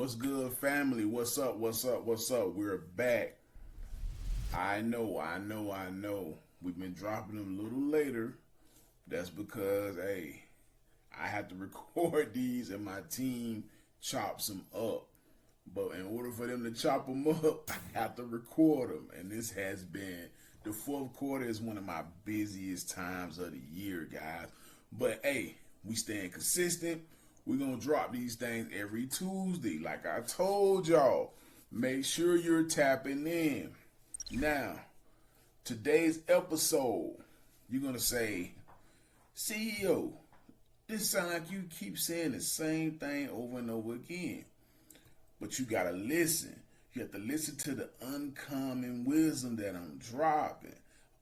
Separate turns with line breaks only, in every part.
What's good, family? What's up? What's up? What's up? We're back. I know. We've been dropping them a little later. That's because, hey, I have to record these and my team chops them up. But in order for them to chop them up, I have to record them. And this has been, the fourth quarter is one of my busiest times of the year, guys. But, hey, we staying consistent. We're going to drop these things every Tuesday. Like I told y'all, make sure you're tapping in. Now, today's episode, you're going to say, CEO, this sounds like you keep saying the same thing over and over again. But you got to listen. You have to listen to the uncommon wisdom that I'm dropping.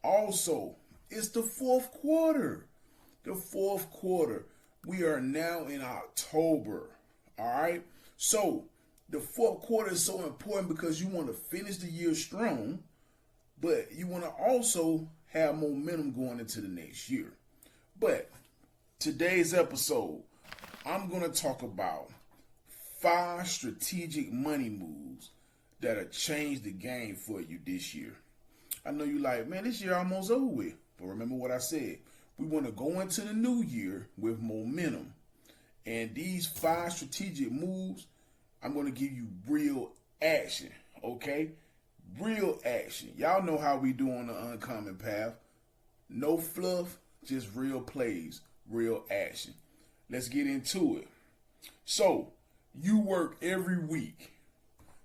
Also, it's the fourth quarter. The fourth quarter. We are now in October. All right. So the fourth quarter is so important because you want to finish the year strong, but you want to also have momentum going into the next year. But today's episode, I'm going to talk about 5 strategic money moves that'll change the game for you this year. I know you like, man, this year almost over with. But remember what I said. We want to go into the new year with momentum. And these 5 strategic moves, I'm going to give you real action, okay? Real action. Y'all know how we do on the uncommon path. No fluff, just real plays, real action. Let's get into it. So, you work every week.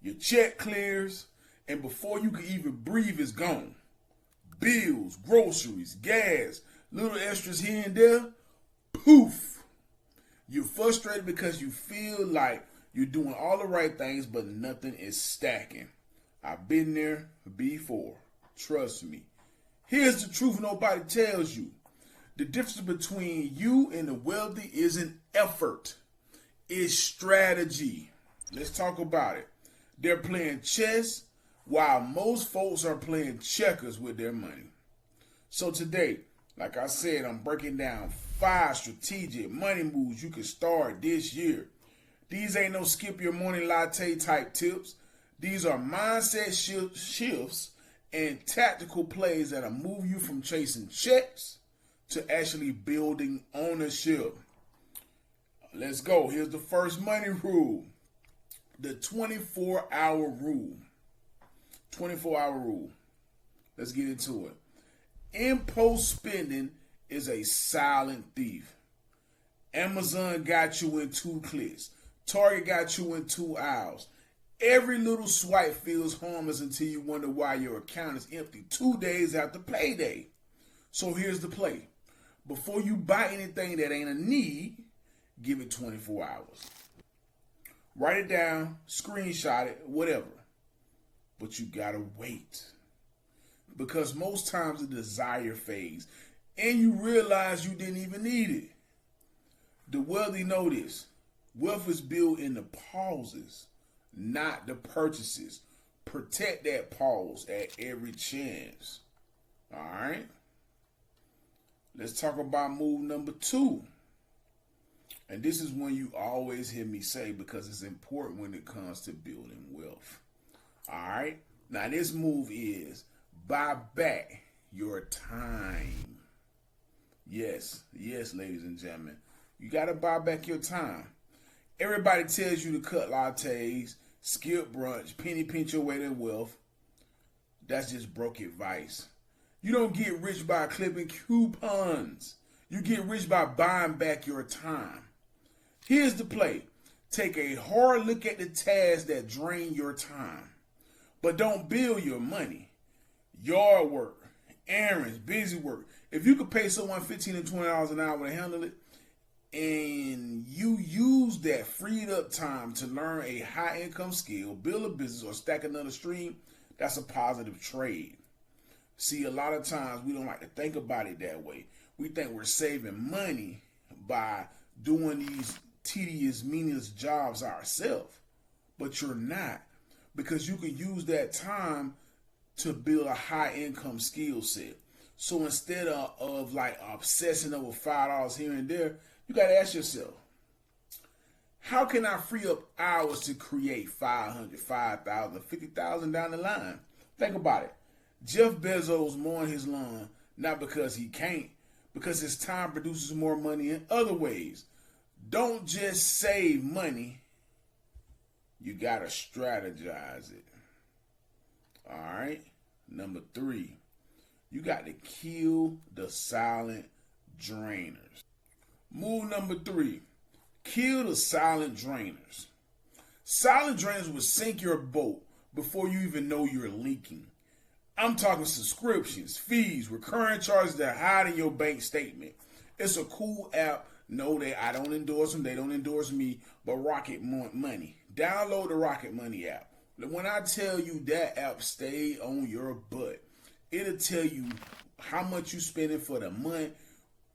Your check clears, and before you can even breathe, it's gone. Bills, groceries, gas, little extras here and there, poof. You're frustrated because you feel like you're doing all the right things, but nothing is stacking. I've been there before. Trust me. Here's the truth nobody tells you. The difference between you and the wealthy isn't effort. It's strategy. Let's talk about it. They're playing chess while most folks are playing checkers with their money. So today, like I said, I'm breaking down 5 strategic money moves you can start this year. These ain't no skip your morning latte type tips. These are mindset shifts and tactical plays that'll move you from chasing checks to actually building ownership. Let's go. Here's the first money rule. The 24-hour rule. 24-hour rule. Let's get into it. Impulse spending is a silent thief. Amazon got you in 2 clicks. Target got you in 2 hours. Every little swipe feels harmless until you wonder why your account is empty 2 days after payday. So here's the play. Before you buy anything that ain't a need, give it 24 hours. Write it down, screenshot it, whatever. But you gotta wait. Because most times the desire fades and you realize you didn't even need it. The wealthy know this. Wealth is built in the pauses, not the purchases. Protect that pause at every chance. All right? Let's talk about move number 2. And this is one you always hear me say because it's important when it comes to building wealth. All right? Now this move is buy back your time. Yes, ladies and gentlemen. You got to buy back your time. Everybody tells you to cut lattes, skip brunch, penny pinch your way to wealth. That's just broke advice. You don't get rich by clipping coupons. You get rich by buying back your time. Here's the play. Take a hard look at the tasks that drain your time. But don't bill your money. Yard work, errands, busy work. If you could pay someone $15 to $20 an hour to handle it, and you use that freed up time to learn a high income skill, build a business, or stack another stream, that's a positive trade. See, a lot of times we don't like to think about it that way. We think we're saving money by doing these tedious, meaningless jobs ourselves. But you're not. Because you can use that time to build a high income skill set. So instead of like obsessing over $5 here and there, you got to ask yourself, How can I free up hours to create 500, 5,000, 50,000 down the line? Think about it. Jeff Bezos mowing his lawn, not because he can't, because his time produces more money in other ways. Don't just save money. You got to strategize it. All right. Number 3, you got to kill the silent drainers. Move number 3, kill the silent drainers. Silent drainers will sink your boat before you even know you're leaking. I'm talking subscriptions, fees, recurring charges that hide in your bank statement. It's a cool app. No, I don't endorse them. They don't endorse me. But Rocket Money. Download the Rocket Money app. When I tell you that app stay on your butt, it'll tell you how much you spending for the month,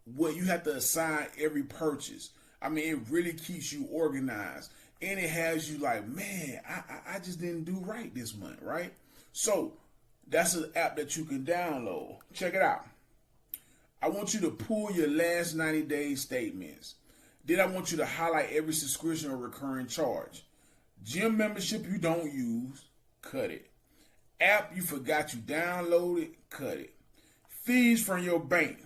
what you have to assign every purchase. I mean, it really keeps you organized. And it has you like, man, I just didn't do right this month, right? So that's an app that you can download. Check it out. I want you to pull your last 90 days statements. Then I want you to highlight every subscription or recurring charge. Gym membership you don't use, cut it. App you forgot you downloaded, cut it. Fees from your bank,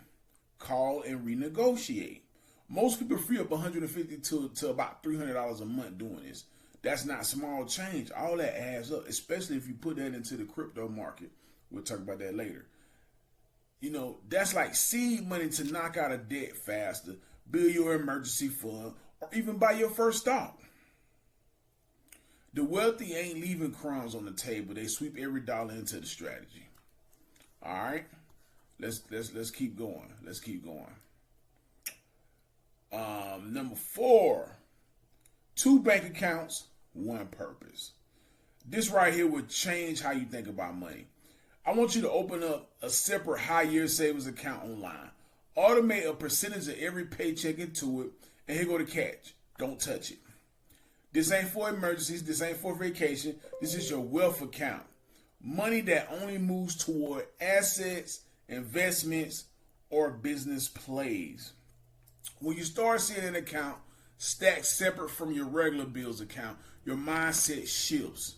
call and renegotiate. Most people free up $150 to about $300 a month doing this. That's not small change. All that adds up, especially if you put that into the crypto market. We'll talk about that later. You know, that's like seed money to knock out a debt faster, build your emergency fund, or even buy your first stock. The wealthy ain't leaving crumbs on the table. They sweep every dollar into the strategy. All right, let's keep going. Let's keep going. Number 4, 2 bank accounts, 1 purpose. This right here would change how you think about money. I want you to open up a separate high-yield savings account online. Automate a percentage of every paycheck into it, and here go the catch. Don't touch it. This ain't for emergencies. This ain't for vacation. This is your wealth account. Money that only moves toward assets, investments, or business plays. When you start seeing an account stacked separate from your regular bills account, your mindset shifts.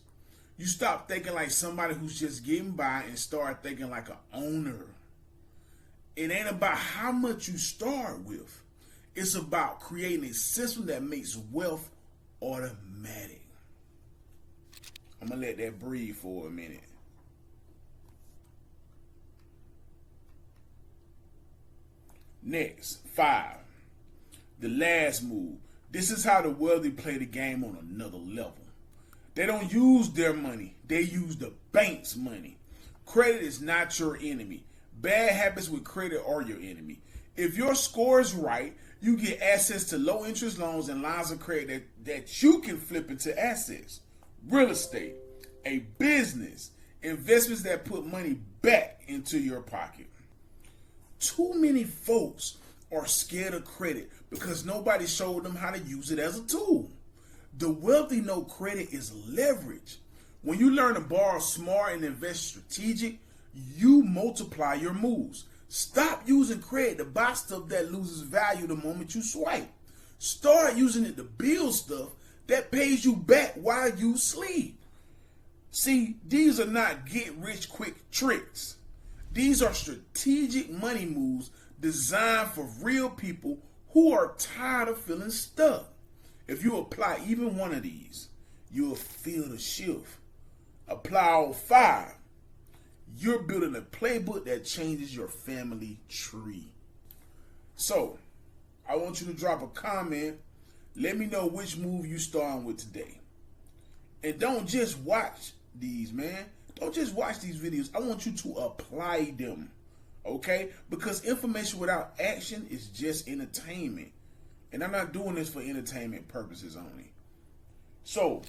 You stop thinking like somebody who's just getting by and start thinking like an owner. It ain't about how much you start with. It's about creating a system that makes wealth automatic. I'm going to let that breathe for a minute. Next, 5. The last move. This is how the wealthy play the game on another level. They don't use their money. They use the bank's money. Credit is not your enemy. Bad habits with credit are your enemy. If your score is right, you get access to low interest loans and lines of credit that you can flip into assets. Real estate, a business, investments that put money back into your pocket. Too many folks are scared of credit because nobody showed them how to use it as a tool. The wealthy know credit is leverage. When you learn to borrow smart and invest strategic, you multiply your moves. Stop using credit to buy stuff that loses value the moment you swipe. Start using it to build stuff that pays you back while you sleep. See, these are not get-rich-quick tricks. These are strategic money moves designed for real people who are tired of feeling stuck. If you apply even one of these, you'll feel the shift. Apply all 5. You're building a playbook that changes your family tree. So, I want you to drop a comment. Let me know which move you starting with today. And don't just watch these, man. Don't just watch these videos. I want you to apply them. Okay? Because information without action is just entertainment. And I'm not doing this for entertainment purposes only. So,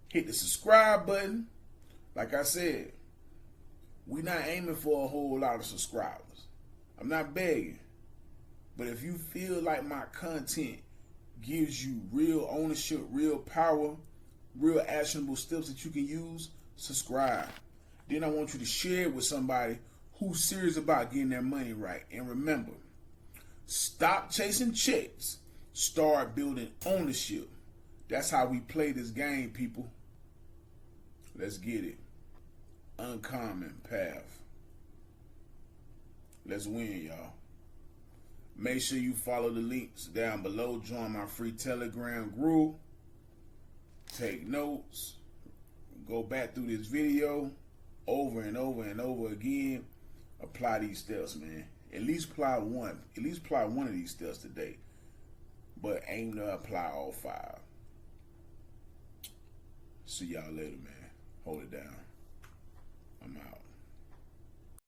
hit the subscribe button. Like I said, we're not aiming for a whole lot of subscribers. I'm not begging. But if you feel like my content gives you real ownership, real power, real actionable steps that you can use, subscribe. Then I want you to share it with somebody who's serious about getting their money right. And remember, stop chasing checks. Start building ownership. That's how we play this game, people. Let's get it. Uncommon path. Let's win, y'all. Make sure you follow the links down below. Join my free Telegram group. Take notes. Go back through this video over and over and over again. Apply these steps, man. At least apply one. At least apply one of these steps today. But aim to apply all 5. See y'all later, man. Hold it down. I'm out.